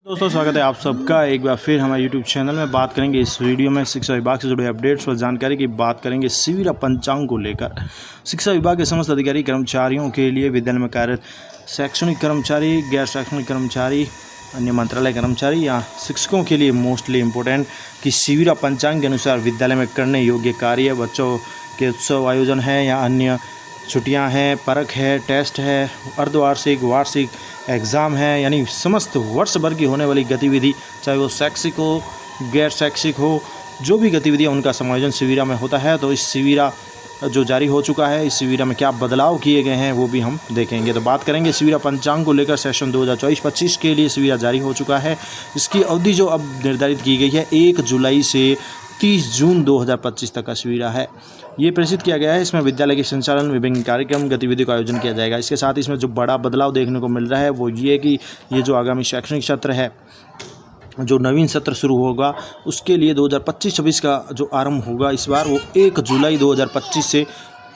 दोस्तों स्वागत है आप सबका एक बार फिर हमारे YouTube चैनल में। बात करेंगे इस वीडियो में शिक्षा विभाग से जुड़े अपडेट्स और जानकारी की बात करेंगे शिविर पंचांग को लेकर। शिक्षा विभाग के समस्त अधिकारी कर्मचारियों के लिए विद्यालय में कार्यरत शैक्षणिक कर्मचारी, गैर शैक्षणिक कर्मचारी, अन्य मंत्रालय कर्मचारी या शिक्षकों के लिए मोस्टली इम्पोर्टेंट कि शिविर पंचांग के अनुसार विद्यालय में करने योग्य कार्य, बच्चों के उत्सव आयोजन है या अन्य छुट्टियां हैं, परख है, टेस्ट है, अर्धवार्षिक, वार्षिक एग्ज़ाम है, यानी समस्त वर्ष भर की होने वाली गतिविधि, चाहे वो शैक्षिक हो, गैर शैक्षिक हो, जो भी गतिविधियां उनका समायोजन शिविरा में होता है। तो इस शिविरा जो जारी हो चुका है, इस शिविरा में क्या बदलाव किए गए हैं वो भी हम देखेंगे। तो बात करेंगे शिविरा पंचांग को लेकर। सेशन 2024-25 के लिए शिविरा जारी हो चुका है। इसकी अवधि जो अब निर्धारित की गई है 1 जुलाई से 30 जून 2025 तक का शिविरा है, ये प्रेषित किया गया है। इसमें विद्यालय के संचालन, विभिन्न कार्यक्रम, गतिविधियों का आयोजन किया जाएगा। इसके साथ इसमें जो बड़ा बदलाव देखने को मिल रहा है वो ये कि ये जो आगामी शैक्षणिक सत्र है, जो नवीन सत्र शुरू होगा, उसके लिए 2025-26 का जो आरंभ होगा इस बार वो 1 जुलाई 2025 से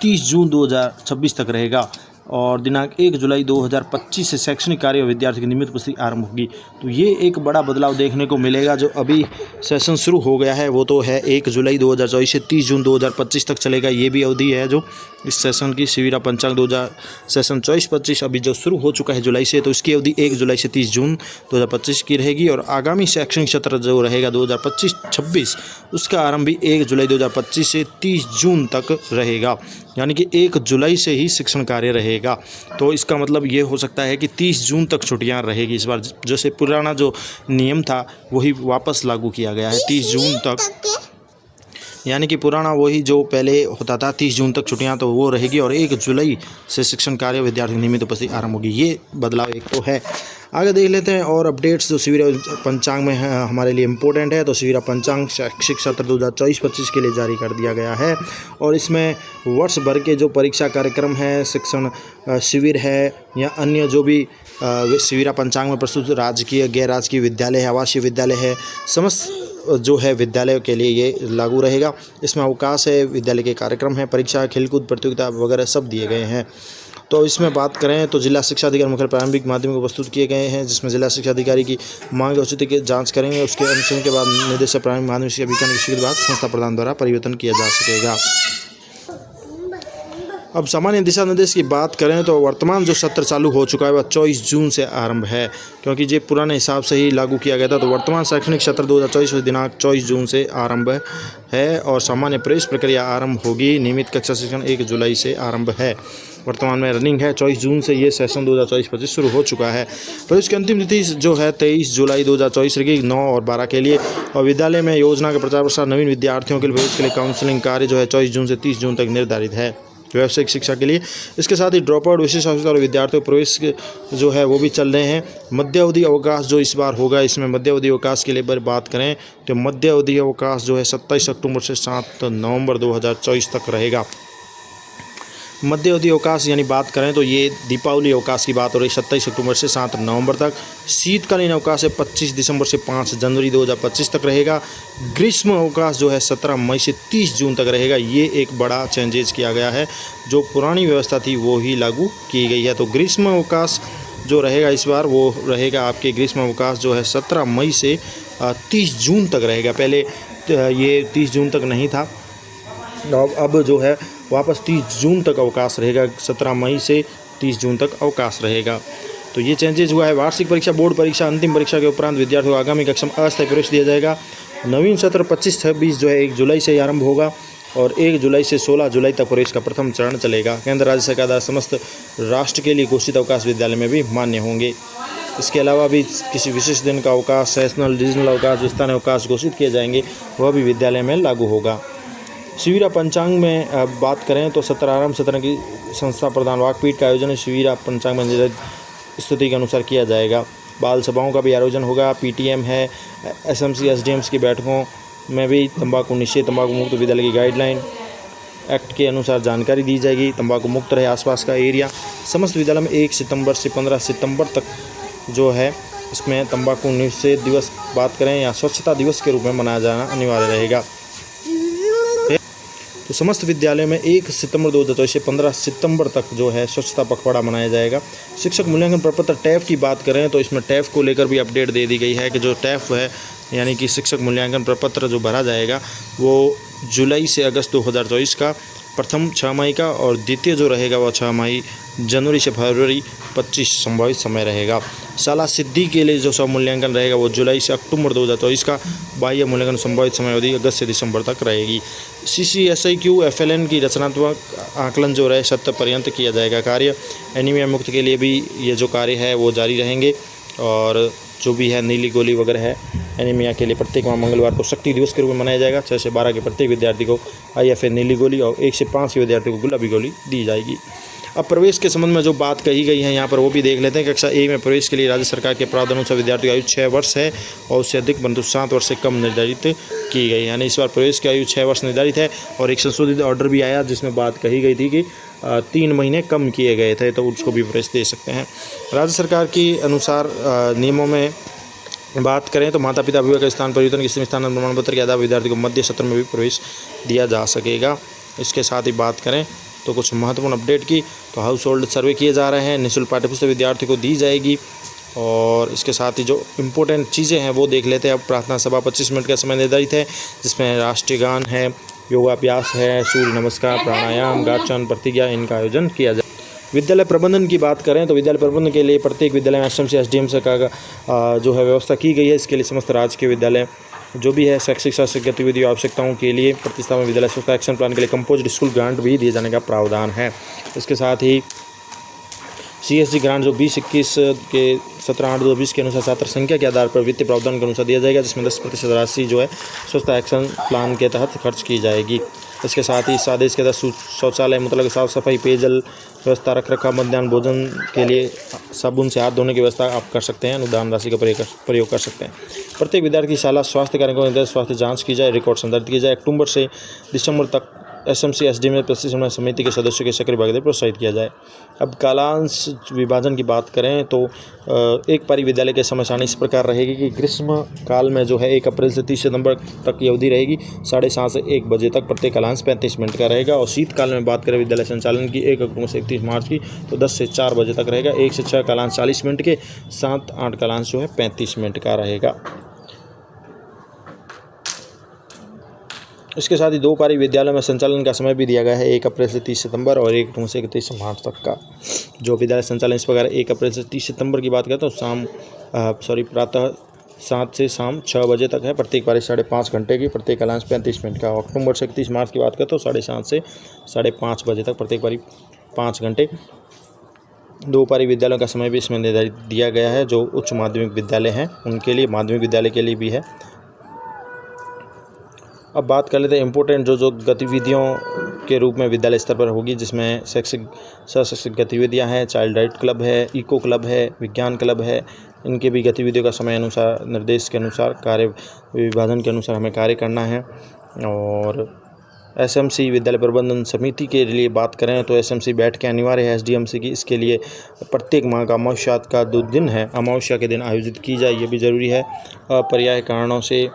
30 जून 2026 तक रहेगा और दिनांक 1 जुलाई 2025 से शैक्षणिक कार्य और विद्यार्थी की नियमित उपस्थिति आरंभ होगी। तो ये एक बड़ा बदलाव देखने को मिलेगा। जो अभी सेशन शुरू हो गया है वो तो है 1 जुलाई 2024 से 30 जून 2025 तक चलेगा। ये भी अवधि है जो इस सेशन की शिविरा पंचांग 2000 सेशन 24-25 अभी जो शुरू हो चुका है जुलाई से, तो इसकी अवधि 1 जुलाई से 30 जून 2025 की रहेगी। और आगामी शैक्षणिक सत्र जो रहेगा 2025-26 उसका आरंभ भी 1 जुलाई 2025 से 30 जून तक रहेगा, यानी कि 1 जुलाई से ही शिक्षण कार्य रहेगा। तो इसका मतलब ये हो सकता है कि 30 जून तक छुट्टियां रहेगी इस बार। जैसे पुराना जो नियम था वही वापस लागू किया गया है 30 जून तक, यानी कि पुराना वही जो पहले होता था 30 जून तक छुट्टियां तो वो रहेगी और 1 जुलाई से शिक्षण कार्य विद्यार्थी नियमित उपस्थिति आरंभ होगी। ये बदलाव एक तो है। आगे देख लेते हैं और अपडेट्स जो शिविरा पंचांग में है हमारे लिए इम्पोर्टेंट है। तो शिविरा पंचांग शैक्षिक सत्र 2024-25 के लिए जारी कर दिया गया है और इसमें वर्ष भर के जो परीक्षा कार्यक्रम है, शिक्षण शिविर है या अन्य जो भी शिविरा पंचांग में प्रस्तुत राजकीय, गैर राजकीय विद्यालय है, आवासीय विद्यालय है, समस्त जो है विद्यालयों के लिए ये लागू रहेगा। इसमें अवकाश है, विद्यालय के कार्यक्रम है, परीक्षा, खेलकूद प्रतियोगिता वगैरह सब दिए गए हैं। तो इसमें बात करें तो जिला शिक्षा अधिकारी मुख्य प्रारंभिक माध्यमिक को प्रस्तुत किए गए हैं, जिसमें जिला शिक्षा अधिकारी की मांग औचित्य की जांच करेंगे। उसके अनुसार के बाद निदेशक प्रारंभिक माध्यमिक शिक्षा अभिकरण की के बाद संस्था प्रदान द्वारा परिवर्तन किया जा सकेगा। अब सामान्य दिशा निर्देश की बात करें तो वर्तमान जो सत्र चालू हो चुका है वह 24 जून से आरंभ है, क्योंकि ये पुराने हिसाब से ही लागू किया गया था। तो वर्तमान शैक्षणिक सत्र 2024 दिनांक 24 जून से आरंभ है और सामान्य प्रवेश प्रक्रिया आरंभ होगी। नियमित कक्षा शिक्षण 1 जुलाई से आरंभ है। वर्तमान में रनिंग है 24 जून से ये सेशन 2024-25 शुरू हो चुका है। तो इसकी अंतिम तिथि जो है 23 जुलाई 2024 रहेगी 9 और 12 के लिए। और विद्यालय में योजना का प्रचार प्रसार नवीन विद्यार्थियों के प्रवेश के लिए काउंसलिंग कार्य जो है 24 जून से 30 जून तक निर्धारित है व्यावसायिक शिक्षा के लिए। इसके साथ ही ड्रॉप आउट, विशेष आवश्यकता और विद्यार्थियों प्रवेश जो है वो भी चल रहे हैं। मध्यावधि अवकाश जो इस बार होगा, इसमें मध्यावधि अवकाश के लिए बात करें तो मध्यावधि अवकाश जो है 27 अक्टूबर से 7 नवंबर 2024 तक रहेगा। मध्यावधि अवकाश यानी बात करें तो ये दीपावली अवकाश की बात हो रही है 27 अक्टूबर से 7 नवंबर तक। शीतकालीन अवकाश है 25 दिसंबर से 5 जनवरी 2025 तक रहेगा। ग्रीष्म अवकाश जो है 17 मई से 30 जून तक रहेगा। ये एक बड़ा चेंजेस किया गया है, जो पुरानी व्यवस्था थी वो ही लागू की गई है। तो ग्रीष्म अवकाश जो रहेगा इस बार वो रहेगा आपके ग्रीष्म अवकाश जो है 17 मई से 30 जून तक रहेगा। पहले ये 30 जून तक नहीं था, अब जो है वापस 30 जून तक अवकाश रहेगा। 17 मई से 30 जून तक अवकाश रहेगा। तो ये चेंजेस हुआ है। वार्षिक परीक्षा, बोर्ड परीक्षा, अंतिम परीक्षा के उपरांत विद्यार्थियों को आगामी कक्षा में अस्थायी प्रवेश दिया जाएगा। नवीन सत्र 25-26 जो है 1 जुलाई से आरंभ होगा और 1 जुलाई से 16 जुलाई तक प्रवेश का प्रथम चरण चलेगा। केंद्र राज्य सरकार द्वारा समस्त राष्ट्र के लिए घोषित अवकाश विद्यालय में भी मान्य होंगे। इसके अलावा भी किसी विशेष दिन का अवकाश, सेशनल, रीजनल अवकाश, जो स्थानीय अवकाश घोषित किए जाएंगे वह भी विद्यालय में लागू होगा। शिविरा पंचांग में बात करें तो सत्र आरंभ सत्र की संस्था प्रधान वाकपीठ का आयोजन शिविरा पंचांग में निर्धारित स्थिति के अनुसार किया जाएगा। बाल सभाओं का भी आयोजन होगा। पीटीएम है, एसएमसी एसडीएम्स की बैठकों में भी तंबाकू निषेध, तंबाकू मुक्त विद्यालय की गाइडलाइन एक्ट के अनुसार जानकारी दी जाएगी। तंबाकू मुक्त रहे आसपास का एरिया। समस्त विद्यालय में 1 सितंबर से 15 सितंबर तक जो है इसमें तंबाकू निषेध दिवस बात करें या स्वच्छता दिवस के रूप में मनाया जाना अनिवार्य रहेगा। तो समस्त विद्यालयों में 1 सितंबर 2024 से 15 सितंबर तक जो है स्वच्छता पखवाड़ा मनाया जाएगा। शिक्षक मूल्यांकन प्रपत्र टैफ की बात करें तो इसमें टैफ को लेकर भी अपडेट दे दी गई है कि जो टैफ है यानी कि शिक्षक मूल्यांकन प्रपत्र जो भरा जाएगा वो जुलाई से अगस्त 2024 का प्रथम 6 मई का और द्वितीय जो रहेगा वो 6 मई जनवरी से फरवरी 25 संभावित समय रहेगा। शाला सिद्धि के लिए जो स्वमूल्यांकन रहेगा वो जुलाई से अक्टूबर 2024 का, बाह्य मूल्यांकन संभावित समय अवधि अगस्त से दिसंबर तक रहेगी। CCSIQ FLN की रचनात्मक आकलन जो रहे 70 पर्यंत किया जाएगा कार्य। एनीमिया मुक्त के लिए भी ये जो कार्य है वो जारी रहेंगे और जो भी है नीली गोली वगैरह है एनीमिया के लिए प्रत्येक मंगलवार को शक्ति दिवस के रूप में मनाया जाएगा। 6 से 12 के प्रत्येक विद्यार्थी को IFA नीली गोली और 1 से 5 के विद्यार्थी को गुलाबी गोली दी जाएगी। अब प्रवेश के संबंध में जो बात कही गई है यहाँ पर वो भी देख लेते हैं। कक्षा A में प्रवेश के लिए राज्य सरकार के प्रावधानुसार विद्यार्थी की आयु 6 वर्ष है और उससे अधिक परंतु 7 वर्ष से कम निर्धारित की गई। यानी इस बार प्रवेश की आयु 6 वर्ष निर्धारित है और एक संशोधित ऑर्डर भी आया जिसमें बात कही गई थी कि 3 महीने कम किए गए थे, तो उसको भी प्रवेश दे सकते हैं। राज्य सरकार के अनुसार नियमों में बात करें तो माता पिता अभिभावक स्थान परिवर्तन किसी स्थान प्रमाण पत्र के आधार विद्यार्थी को मध्य सत्र में भी प्रवेश दिया जा सकेगा। इसके साथ ही बात करें तो कुछ महत्वपूर्ण अपडेट की तो हाउस होल्ड सर्वे किए जा रहे हैं, निःशुल्क पाठ्यपुस्तक विद्यार्थी को दी जाएगी। और इसके साथ ही जो इम्पोर्टेंट चीज़ें हैं वो देख लेते हैं। अब प्रार्थना सभा 25 मिनट का समय निर्धारित है जिसमें राष्ट्रीय गान है, योगाभ्यास है, सूर्य नमस्कार, प्राणायाम, गार्चन, प्रतिज्ञा इनका आयोजन किया जाए। विद्यालय प्रबंधन की बात करें तो विद्यालय प्रबंधन के लिए प्रत्येक विद्यालय में SMC SDM का जो है व्यवस्था की गई है। इसके लिए समस्त राज्य के विद्यालय जो भी है शैक्षिक शासकीय गतिविधियों आवश्यकताओं के लिए प्रतिस्थापन विद्यालय स्वच्छता एक्शन प्लान के लिए कंपोज्ड स्कूल ग्रांट भी दिए जाने का प्रावधान है। इसके साथ ही CSG ग्रांट जो 2021 के 17/8/2020 के अनुसार छात्र संख्या के आधार पर वित्तीय प्रावधान के अनुसार दिया जाएगा, जिसमें 10% राशि जो है स्वच्छता एक्शन प्लान के तहत खर्च की जाएगी। इसके साथ ही इस आदेश के तहत शौचालय मतलब साफ सफाई, पेयजल व्यवस्था, रखरखाव, मध्याह्न भोजन के लिए साबुन से हाथ धोने की व्यवस्था आप कर सकते हैं, अनुदान राशि का प्रयोग कर सकते हैं। प्रत्येक विद्यार्थी की शाला स्वास्थ्य कार्यक्रम के स्वास्थ्य जांच की जाए, रिकॉर्ड संदर्भित किया जाए। अक्टूबर से दिसंबर तक SMC SDM में प्रशिक्षण समिति के सदस्यों के सक्रिय भागीदारी प्रोत्साहित किया जाए। अब कालांश विभाजन की बात करें तो एक पारी विद्यालय के समय सारणी इस प्रकार रहेगी कि ग्रीष्म काल में जो है 1 अप्रैल से 30 सितंबर तक की अवधि रहेगी, 7:30 से 1 बजे तक प्रत्येक कालांश 35 मिनट का रहेगा। और शीतकाल में बात करें विद्यालय संचालन की 1 अक्टूबर से 31 मार्च की तो 10 से 4 बजे तक रहेगा। 1 से 6 कालांश 40 मिनट के, 7-8 कालांश जो है 35 मिनट का रहेगा। इसके साथ ही 2 पारी विद्यालयों में संचालन का समय भी दिया गया है, 1 अप्रैल से 30 सितंबर और 1 अक्टूबर से 31 मार्च तक का जो विद्यालय संचालन इस प्रकार 1 अप्रैल से 30 सितंबर की बात करें तो प्रातः 7 से शाम 6 बजे तक है, प्रत्येक पारी 5.5 घंटे की, प्रत्येक कालांश 35 मिनट का। अक्टूबर से 31 मार्च की बात करें तो 7:30 से 5:30 बजे तक, प्रत्येक पारी 5 घंटे। 2 पारी विद्यालयों का समय भी इसमें निर्धारित दिया गया है जो उच्च माध्यमिक विद्यालय हैं उनके लिए, माध्यमिक विद्यालय के लिए भी है। अब बात कर लेते हैं इम्पोर्टेंट जो गतिविधियों के रूप में विद्यालय स्तर पर होगी, जिसमें शैक्षिक गतिविधियां हैं, चाइल्ड राइट क्लब है, इको क्लब है, विज्ञान क्लब है। इनके भी गतिविधियों का समय अनुसार, निर्देश के अनुसार, कार्य विभाजन के अनुसार हमें कार्य करना है। और SMC विद्यालय प्रबंधन समिति के लिए बात करें तो SMC बैठकें अनिवार्य है SDMC की। इसके लिए प्रत्येक माह का अमावस्या का 2 दिन है, अमावस्या के दिन आयोजित की जाए, ये भी ज़रूरी है। अपर्याप्त कारणों से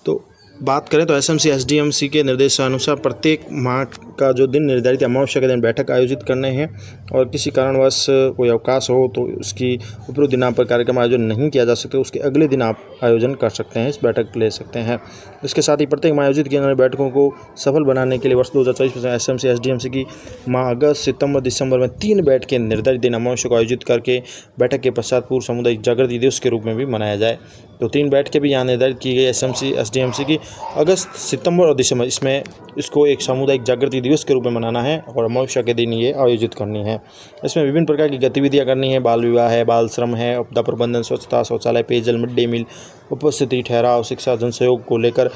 तो बात करें तो SMC SDMC के निर्देशानुसार प्रत्येक माह का जो दिन निर्धारित अमावस्या के दिन बैठक आयोजित करने हैं और किसी कारणवश कोई अवकाश हो तो उसकी उपरोक्त दिनांक पर कार्यक्रम आयोजन नहीं किया जा सकता, उसके अगले दिन आप आयोजन कर सकते हैं, इस बैठक ले सकते हैं। इसके साथ ही प्रत्येक माह आयोजित किए जाने वाली बैठकों को सफल बनाने के लिए वर्ष 2024 में SMC SDMC की माह अगस्त, सितंबर, दिसंबर में 3 बैठकें निर्धारित दिन अमावस्या को आयोजित करके बैठक के पश्चात पूर्व सामुदायिक जागृति दिवस के रूप में भी मनाया जाए। तो 3 बैठकें भी यहाँ निर्धारित की गई SMC SDMC की, अगस्त, सितंबर और दिसंबर। इसमें इसको एक सामुदायिक जागृति दिवस के रूप में मनाना है और अमावस्या के दिन ये आयोजित करनी है। इसमें विभिन्न प्रकार की गतिविधियां करनी है, बाल विवाह है, बाल श्रम है, आपदा प्रबंधन, स्वच्छता, शौचालय, पेयजल, मिड डे मील, उपस्थिति, ठहराव, शिक्षा, जनसहयोग को लेकर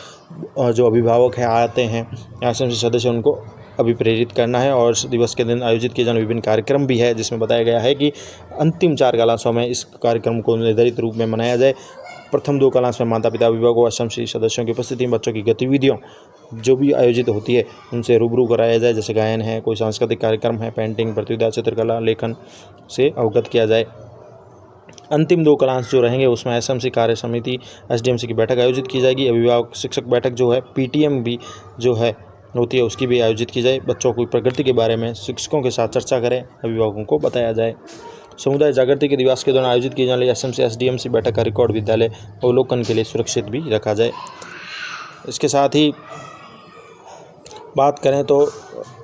जो अभिभावक है आते हैं SMC सदस्य, उनको अभिप्रेरित करना है। और दिवस के दिन आयोजित किए जाने विभिन्न कार्यक्रम भी है, जिसमें बताया गया है कि अंतिम 4 क्लासों में इस कार्यक्रम को निर्धारित रूप में मनाया जाए। प्रथम 2 क्लास में माता पिता, अभिभावकों, SMC सदस्यों की उपस्थिति में बच्चों की गतिविधियों जो भी आयोजित होती है उनसे रूबरू कराया जाए, जैसे गायन है, कोई सांस्कृतिक कार्यक्रम है, पेंटिंग प्रतियोगिता, चित्रकला, लेखन से अवगत किया जाए। अंतिम 2 क्लास जो रहेंगे उसमें एसएमसी कार्य समिति एसडीएमसी की बैठक आयोजित की जाएगी। अभिभावक शिक्षक बैठक जो है पीटीएम भी जो है होती है उसकी भी आयोजित की जाए। बच्चों की प्रगति के बारे में शिक्षकों के साथ चर्चा करें, अभिभावकों को बताया जाए। समुदाय जागृति के दिवस के दौरान आयोजित की जाने वाली एसएमसी एसडीएमसी बैठक का रिकॉर्ड विद्यालय अवलोकन के लिए सुरक्षित भी रखा जाए। इसके साथ ही बात करें तो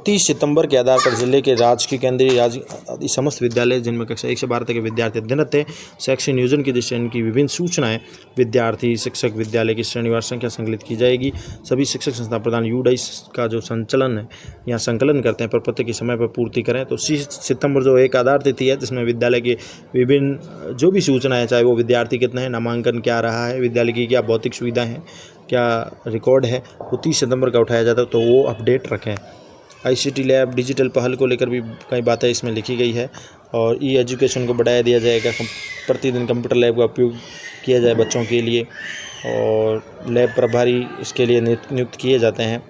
30 सितंबर के आधार पर जिले के राजकीय केंद्रीय राज्य समस्त विद्यालय जिनमें कक्षा 1 से 12 तक के विद्यार्थी अध्ययनरत थे शैक्षिक नियोजन की दृष्टि इनकी विभिन्न सूचनाएं विद्यार्थी शिक्षक विद्यालय की श्रेणीवार संख्या संकलित की जाएगी। सभी शिक्षक संस्था प्रधान यूडाइस का जो संचलन है या संकलन करते हैं प्रपत्र की समय पर पूर्ति करें। तो 30 सितंबर जो एक आधार तिथि है जिसमें विद्यालय की विभिन्न जो भी सूचनाएँ चाहे वो विद्यार्थी कितने हैं, नामांकन क्या रहा है, विद्यालय की क्या भौतिक सुविधाएँ हैं, क्या रिकॉर्ड है, वो 30 सितंबर का उठाया जाता है तो वो अपडेट रखें। आईसीटी लैब डिजिटल पहल को लेकर भी कई बातें इसमें लिखी गई है और ई एजुकेशन को बढ़ाया दिया जाएगा। प्रतिदिन कंप्यूटर लैब का उपयोग किया जाए बच्चों के लिए और लैब प्रभारी इसके लिए नियुक्त किए जाते हैं।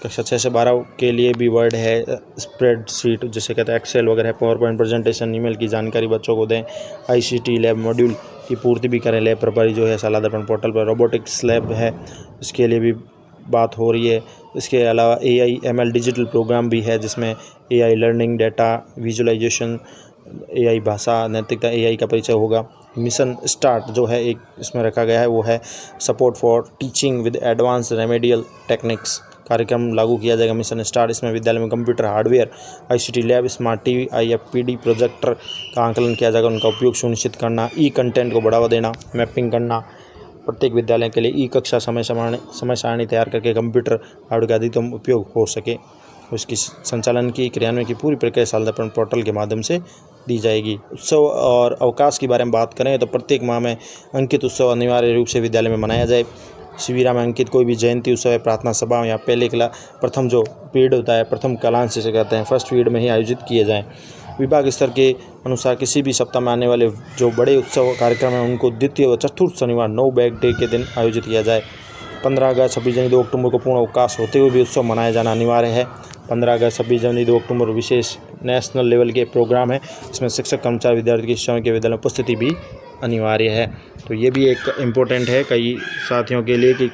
कक्षा 6 से 12 के लिए भी वर्ड है, स्प्रेडशीट जिसे कहते हैं एक्सेल वगैरह, पावर पॉइंट प्रेजेंटेशन, ईमेल की जानकारी बच्चों को दें। आईसीटी लैब मॉड्यूल की पूर्ति भी करें। लैब प्रभारी जो है सालादर्पण पोर्टल पर रोबोटिक्स लैब है इसके लिए भी बात हो रही है। इसके अलावा एआई एमएल डिजिटल प्रोग्राम भी है जिसमें AI learning, data visualization, AI भाषा नैतिकता, एआई का परिचय होगा। मिशन स्टार्ट जो है एक इसमें रखा गया है वो है support for teaching with advance remedial techniques कार्यक्रम लागू किया जाएगा। मिशन स्टार्ट इसमें विद्यालय में computer hardware, ICT lab, smart TV, IFPD projector का आंकलन किया जाएगा, उनका उपयोग सुनिश्चित करना, ई कंटेंट को बढ़ावा देना, मैपिंग करना। प्रत्येक विद्यालय के लिए ई कक्षा समय सारणी तैयार करके कंप्यूटर हार्डवेयर का अधिकतम उपयोग हो सके। उसकी संचालन की क्रियान्वयन की पूरी प्रक्रिया सालादर्पण पोर्टल के माध्यम से दी जाएगी। उत्सव और अवकाश के बारे में बात करें तो प्रत्येक माह में अंकित उत्सव अनिवार्य रूप से विद्यालय में मनाया जाए। शिविरा में अंकित कोई भी जयंती उत्सव है, प्रार्थना सभा या पहले प्रथम जो पीरियड होता है प्रथम कलांश जिसे कहते हैं फर्स्ट पीरियड में ही आयोजित किए जाएँ। विभाग स्तर के अनुसार किसी भी सप्ताह में आने वाले जो बड़े उत्सव कार्यक्रम हैं उनको द्वितीय व चतुर्थ शनिवार नो बैग डे के दिन आयोजित किया जाए। 15 अगस्त 26 जनवरी 2 अक्टूबर को पूर्ण अवकाश होते हुए भी उत्सव मनाया जाना अनिवार्य है। 15 अगस्त 26 जनवरी 2 अक्टूबर विशेष नेशनल लेवल के प्रोग्राम है, इसमें शिक्षक कर्मचारी विद्यार्थी की शिक्षकों के विद्यालय में उपस्थिति भी अनिवार्य है। तो ये भी एक इम्पोर्टेंट है कई साथियों के लिए कि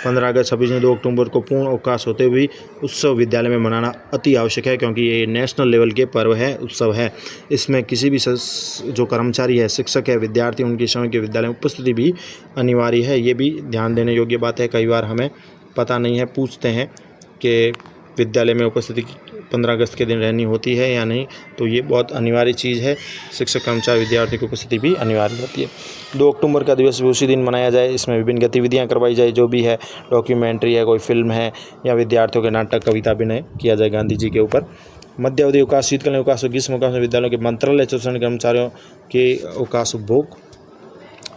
15 अगस्त 26 जनवरी 2 अक्टूबर को पूर्ण अवकाश होते हुए उत्सव विद्यालय में मनाना अति आवश्यक है क्योंकि ये नेशनल लेवल के पर्व है, उत्सव है। इसमें किसी भी जो कर्मचारी है, शिक्षक है, विद्यार्थी उनके समय के विद्यालय में उपस्थिति भी अनिवार्य है। ये भी ध्यान देने योग्य बात है। कई बार हमें पता नहीं है, पूछते हैं कि विद्यालय में उपस्थिति 15 अगस्त के दिन रहनी होती है या नहीं, तो ये बहुत अनिवार्य चीज़ है। शिक्षक कर्मचारी विद्यार्थी की उपस्थिति भी अनिवार्य होती है। 2 अक्टूबर का दिवस भी उसी दिन मनाया जाए। इसमें विभिन्न गतिविधियां करवाई जाए, जो भी है डॉक्यूमेंट्री है, कोई फिल्म है या विद्यार्थियों के नाटक कविता अभिनय किया जाए गांधी जी के ऊपर। मध्य अवधि अवकाश, शीतकालीन अवकाश और ग्रीष्म अवकाश में विद्यालयों के मंत्रालय चतुर्थ कर्मचारियों के अवकाश उपभोग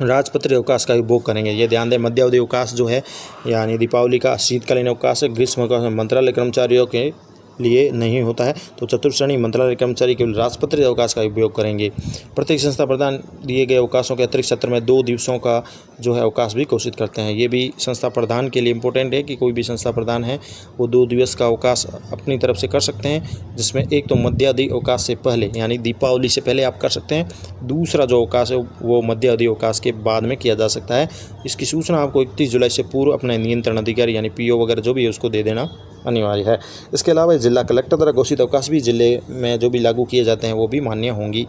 राजपत्रित अवकाश का उपभोग करेंगे। ये ध्यान दें, मध्य अवधि अवकाश जो है यानी दीपावली का शीतकालीन अवकाश है, ग्रीष्म अवकाश में मंत्रालय कर्मचारियों के लिए नहीं होता है, तो चतुर्थ श्रेणी मंत्रालय कर्मचारी केवल राजपत्रित अवकाश का उपयोग करेंगे। प्रत्येक संस्था प्रदान दिए गए अवकाशों के अतिरिक्त सत्र में 2 दिवसों का जो है अवकाश भी घोषित करते हैं। ये भी संस्था प्रधान के लिए इम्पोर्टेंट है कि कोई भी संस्था प्रधान है वो 2 दिवस का अवकाश अपनी तरफ से कर सकते हैं, जिसमें एक तो मध्य अवधि अवकाश से पहले यानी दीपावली से पहले आप कर सकते हैं, दूसरा जो अवकाश है वो मध्य अवधि अवकाश के बाद में किया जा सकता है। इसकी सूचना आपको 31 जुलाई से पूर्व अपने नियंत्रण अधिकारी यानी पीओ वगैरह जो भी है उसको दे देना अनिवार्य है। इसके अलावा जिला कलेक्टर द्वारा घोषित अवकाश भी जिले में जो भी लागू किए जाते हैं वो भी मान्य होंगी।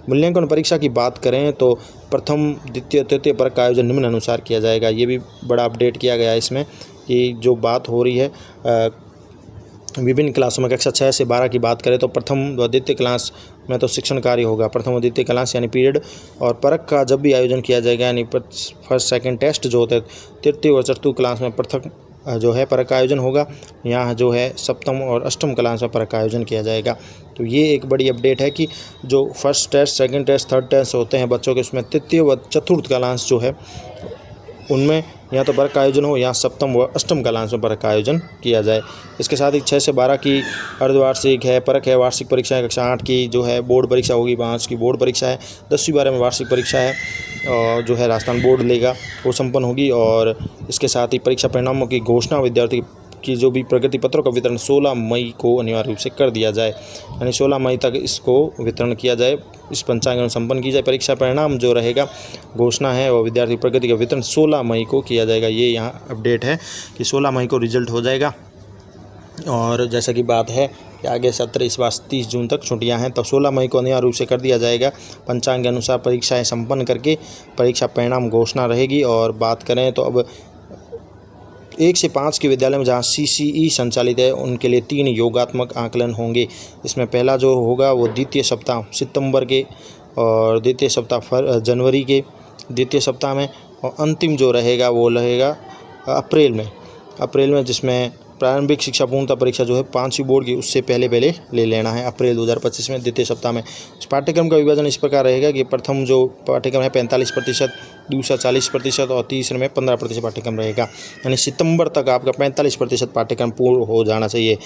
मूल्यांकन परीक्षा की बात करें तो प्रथम, द्वितीय, तृतीय परक का आयोजन निम्न अनुसार किया जाएगा। ये भी बड़ा अपडेट किया गया है इसमें कि जो बात हो रही है विभिन्न क्लासों में कक्षा 6 से 12 की बात करें तो प्रथम व द्वितीय क्लास में तो शिक्षण कार्य होगा, प्रथम और द्वितीय क्लास यानी पीरियड, और परक का जब भी आयोजन किया जाएगा यानी फर्स्ट सेकंड टेस्ट जो होते हैं तृतीय और चतुर्थ क्लास में पृथक जो है परक का आयोजन होगा। यहाँ जो है सप्तम और अष्टम क्लास में परक का आयोजन किया जाएगा। तो ये एक बड़ी अपडेट है कि जो first test, second test, third test होते हैं बच्चों के, उसमें तृतीय व चतुर्थ क्लास जो है उनमें या तो परक का आयोजन हो या सप्तम व अष्टम क्लास में परक का आयोजन किया जाए। इसके साथ ही 6 से 12 की अर्धवार्षिक है, परक है, वार्षिक परीक्षा है, कक्षा 8 की जो है बोर्ड परीक्षा होगी, 5 की बोर्ड परीक्षा है, 10वीं 12 में वार्षिक परीक्षा है और जो है राजस्थान बोर्ड लेगा वो संपन्न होगी। और इसके साथ ही परीक्षा परिणामों की घोषणा विद्यार्थी की जो भी प्रगति पत्रों का वितरण 16 मई को अनिवार्य रूप से कर दिया जाए, यानी 16 मई तक इसको वितरण किया जाए, इस पंचांग में संपन्न की जाए। परीक्षा परिणाम जो रहेगा घोषणा है और विद्यार्थी प्रगति का वितरण 16 मई को किया जाएगा। ये यहाँ अपडेट है कि 16 मई को रिजल्ट हो जाएगा। और जैसा कि बात है कि आगे सत्र इस बार 30 जून तक छुट्टियां हैं, तो 16 मई को अनिवार्य रूप से कर दिया जाएगा। पंचांग के अनुसार परीक्षाएं संपन्न करके परीक्षा परिणाम घोषणा रहेगी। और बात करें तो अब 1 से 5 के विद्यालय में जहां CCE संचालित है उनके लिए 3 योगात्मक आकलन होंगे। इसमें पहला जो होगा वो द्वितीय सप्ताह सितंबर के और द्वितीय सप्ताह जनवरी के द्वितीय सप्ताह में, और अंतिम जो रहेगा वो रहेगा अप्रैल में, जिसमें प्रारंभिक शिक्षा पूर्णता परीक्षा जो है 5वीं बोर्ड की उससे पहले ले लेना है अप्रैल 2025 में द्वितीय सप्ताह में। इस पाठ्यक्रम का विभाजन इस प्रकार रहेगा कि प्रथम जो पाठ्यक्रम है 45%, दूसरा 40% और तीसरे में 15% पाठ्यक्रम रहेगा। यानी सितंबर तक आपका 45% पाठ्यक्रम पूर्ण हो जाना चाहिए,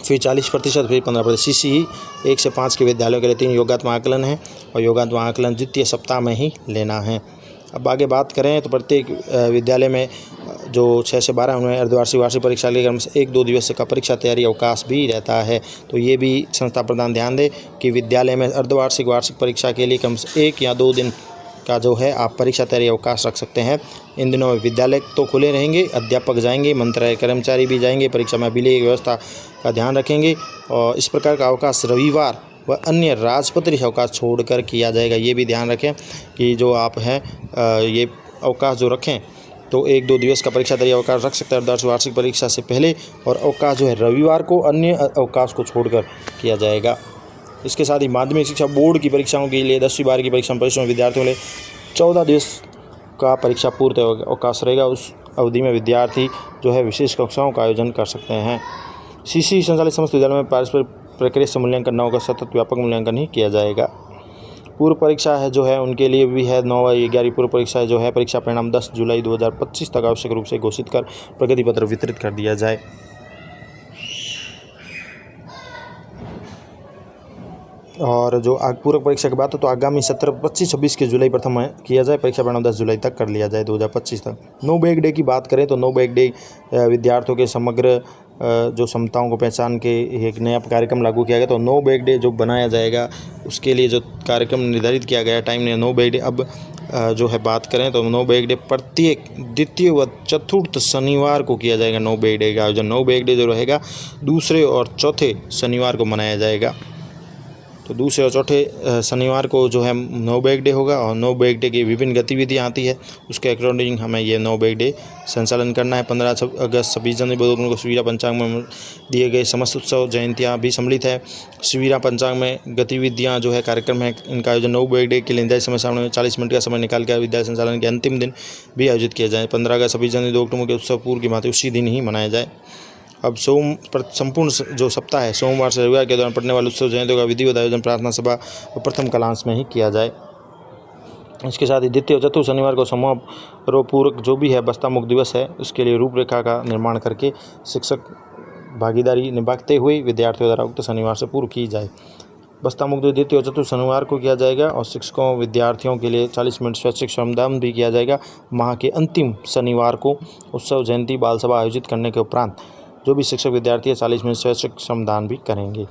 फिर 40%, फिर 15%। CCE 1 से 5 के विद्यालयों के लिए 3 योगात्मक आकलन है और योगात्मक आकलन द्वितीय सप्ताह में ही लेना है। अब आगे बात करें तो प्रत्येक विद्यालय में जो 6 से 12 उनमें अर्धवार्षिक वार्षिक परीक्षा के क्रम से 1-2 दिवस का परीक्षा तैयारी अवकाश भी रहता है। तो ये भी संस्था प्रधान ध्यान दें कि विद्यालय में अर्धवार्षिक वार्षिक परीक्षा के लिए कम से 1 या 2 दिन का जो है आप परीक्षा तैयारी अवकाश रख सकते हैं। इन दिनों विद्यालय तो खुले रहेंगे, अध्यापक जाएंगे, मंत्रालय कर्मचारी भी जाएंगे, परीक्षा में विलय व्यवस्था का ध्यान रखेंगे। और इस प्रकार का अवकाश रविवार व अन्य राजपत्रित अवकाश छोड़कर किया जाएगा। ये भी ध्यान रखें कि जो आप हैं ये अवकाश जो रखें तो 1-2 दिवस का परीक्षा तैयारी अवकाश रख सकते हैं अर्धवार्षिक वार्षिक परीक्षा से पहले, और अवकाश जो है रविवार को अन्य अवकाश को छोड़कर किया जाएगा। इसके साथ ही माध्यमिक शिक्षा बोर्ड की परीक्षाओं के लिए 10वीं बार की परीक्षा परिश्रम विद्यार्थियों के लिए 14 दिवस का परीक्षा पूर्व अवकाश रहेगा। उस अवधि में विद्यार्थी जो है विशेष कक्षाओं का आयोजन कर सकते हैं। CCE संचालित समस्त विद्यालयों में पारस्परिक प्रक्रिया से मूल्यांकन न होगा, सतत व्यापक मूल्यांकन ही किया जाएगा। पूर्व परीक्षा है जो है उनके लिए भी है 9 व 11 पूर्व परीक्षा जो है परीक्षा परिणाम 10 जुलाई 2025 तक आवश्यक रूप से घोषित कर प्रगति पत्र वितरित कर दिया जाए। और जो पूर्व परीक्षा की बात है तो आगामी सत्र 25-26 के जुलाई प्रथम किया जाए, परीक्षा परिणाम 10 जुलाई तक कर लिया जाए 2025 तक। नो बैग डे की बात करें तो नो बैग डे विद्यार्थियों के समग्र जो क्षमताओं को पहचान के एक नया कार्यक्रम लागू किया गया। तो नो बैग डे जो बनाया जाएगा उसके लिए जो कार्यक्रम निर्धारित किया गया टाइम ने नो बैग डे अब जो है बात करें तो नो बैग डे प्रत्येक द्वितीय व चतुर्थ शनिवार को किया जाएगा। नो बैग डे का आयोजन नो बैग डे जो रहेगा दूसरे और चौथे शनिवार को मनाया जाएगा। तो दूसरे और चौथे शनिवार को जो है नो बैग डे होगा और नो बैग डे की विभिन्न गतिविधियाँ आती है उसके अकॉर्डिंग हमें ये नो बैग डे संचालन करना है। 15 अगस्त 26 जनवरी को सवीरा पंचांग में दिए गए समस्त उत्सव जयंतियाँ भी सम्मिलित है। सवीरा पंचांग में गतिविधियाँ जो है कार्यक्रम है इनका आयोजन नो बैग डे के लिए निर्धारित समय सामने 40 मिनट का समय निकाल कर विद्यालय संचालन के अंतिम दिन भी आयोजित किया जाए। 15 अगस्त 26 जनवरी 2 अक्टूबर के उत्सव पूर्व की भांति उसी दिन ही मनाया जाए। अब संपूर्ण जो सप्ताह है सोमवार से रविवार के दौरान पढ़ने वाले उत्सव जयंतियों का विधिवत आयोजन प्रार्थना सभा और प्रथम कलांश में ही किया जाए। इसके साथ ही द्वितीय और चतुर्थ शनिवार को समारोह पूर्वक जो भी है बस्ता मुक्त दिवस है उसके लिए रूपरेखा का निर्माण करके शिक्षक भागीदारी निभाते हुए विद्यार्थियों द्वारा उक्त शनिवार से पूर्व की जाए। बस्ता मुक्त द्वितीय और चतुर्थ शनिवार को किया जाएगा और शिक्षकों विद्यार्थियों के लिए 40 मिनट स्वैच्छिक श्रमदान भी किया जाएगा। माह के अंतिम शनिवार को उत्सव जयंती बाल सभा आयोजित करने के उपरांत जो भी शिक्षक विद्यार्थी 40 मिनट स्वैच्छिक श्रमदान भी करेंगे।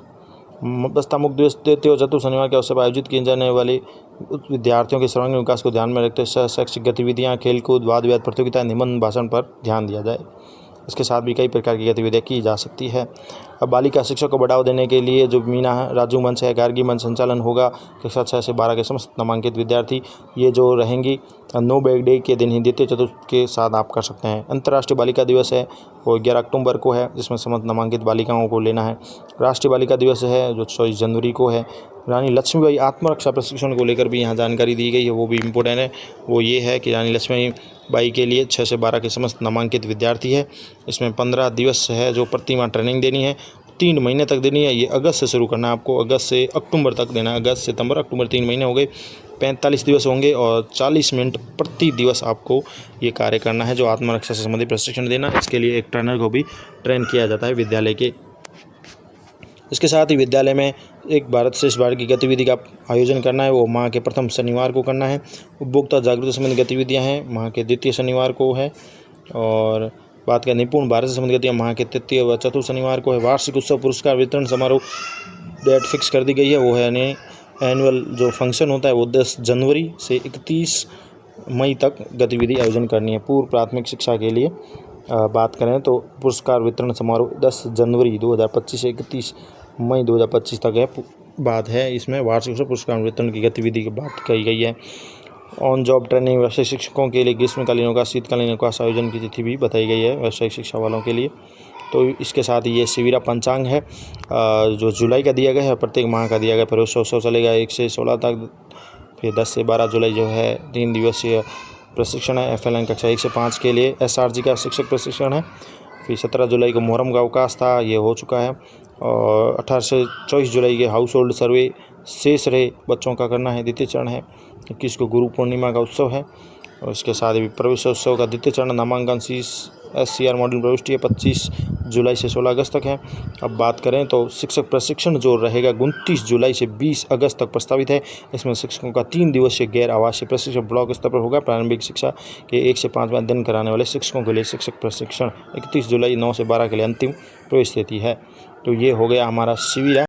बस्ता मुक्त दिवस द्वितीय और चतुर्थ शनिवार के अवसर पर आयोजित किए जाने वाले विद्यार्थियों के सर्वांगीण विकास को ध्यान में रखते हुए शैक्षिक गतिविधियाँ, खेलकूद, वाद विवाद प्रतियोगिता, निबंध भाषण पर ध्यान दिया जाए। इसके साथ भी कई प्रकार की गतिविधियाँ की जा सकती है। अब बालिका शिक्षा को बढ़ावा देने के लिए जो मीना राजू मंच है गार्गी मंच संचालन होगा। कक्षा 6 से 12 के समस्त नामांकित विद्यार्थी ये जो रहेंगी नो बैग डे के दिन ही द्वितीय चतुर्थ के साथ आप कर सकते हैं। अंतर्राष्ट्रीय बालिका दिवस है वो 11 अक्टूबर को है जिसमें समस्त नामांकित बालिकाओं को लेना है। राष्ट्रीय बालिका दिवस है जो 24 जनवरी को है। रानी लक्ष्मीबाई आत्मरक्षा प्रशिक्षण को लेकर भी यहाँ जानकारी दी गई है, वो भी इम्पोर्टेंट है। वो ये है कि रानी लक्ष्मीबाई के लिए 6 से 12 के समस्त नामांकित विद्यार्थी है। इसमें 15 दिवस है जो प्रतिमा ट्रेनिंग देनी है, 3 महीने तक देनी है। ये अगस्त से शुरू करना है आपको, अगस्त से अक्टूबर तक देना है। अगस्त सितंबर अक्टूबर 3 महीने हो गए, 45 दिवस होंगे और 40 मिनट प्रति दिवस आपको ये कार्य करना है जो आत्मरक्षा से संबंधित प्रशिक्षण देना। इसके लिए एक ट्रेनर को भी ट्रेन किया जाता है विद्यालय के। इसके साथ ही विद्यालय में एक भारत श्रेष्ठ भारत की गतिविधि का आयोजन करना है, वो माह के प्रथम शनिवार को करना है। उपभोक्ता जागरूकता संबंधी गतिविधियां हैं माह के द्वितीय शनिवार को है। और बात करें निपुण भारत से संबंधित गतिविधियां माह के तृतीय व चतुर्थ शनिवार को है। वार्षिक उत्सव पुरस्कार वितरण समारोह डेट फिक्स कर दी गई है, वो है यानी एनुअल जो फंक्शन होता है वो 10 जनवरी से 31 मई तक गतिविधि आयोजन करनी है। पूर्व प्राथमिक शिक्षा के लिए बात करें तो पुरस्कार वितरण समारोह 10 जनवरी 2025 से 31 मई 2025 तक है। बात है इसमें वार्षिक पुरस्कार वितरण की गतिविधि की बात कही गई है। ऑन जॉब ट्रेनिंग व्यवसायिक शिक्षकों के लिए ग्रीष्मकालीन अवकाश शीतकालीन अवकाश आयोजन की तिथि भी बताई गई है व्यवसायिक शिक्षा वालों के लिए। तो इसके साथ ये शिविरा पंचांग है जो जुलाई का दिया गया है, प्रत्येक माह का दिया गया। प्रवेशोत्सव चलेगा 1 से 16 तक, फिर 10 से 12 जुलाई जो है 3 दिवसीय प्रशिक्षण है। FLN कक्षा 1 से 5 के लिए SRG का शिक्षक प्रशिक्षण है। फिर 17 जुलाई को मुहर्रम का अवकाश था, ये हो चुका है। और 18 से 24 जुलाई के हाउस होल्ड सर्वे शेष रहे बच्चों का करना है, द्वितीय चरण है। 21 को गुरु पूर्णिमा का उत्सव है और इसके साथ ही प्रवेशोत्सव का द्वितीय चरण नामांकन SCR मॉडल प्रविष्टि 25 जुलाई से 16 अगस्त तक है। अब बात करें तो शिक्षक प्रशिक्षण जो रहेगा 29 जुलाई से 20 अगस्त तक प्रस्तावित है। इसमें शिक्षकों का 3 दिवसीय गैर आवासीय प्रशिक्षण ब्लॉक स्तर पर होगा। प्रारंभिक शिक्षा के 1 से 5 में अध्ययन कराने वाले शिक्षकों के लिए शिक्षक प्रशिक्षण 31 जुलाई 9 से 12 के लिए अंतिम प्रवेश तिथि है। तो ये हो गया हमारा शिविरा।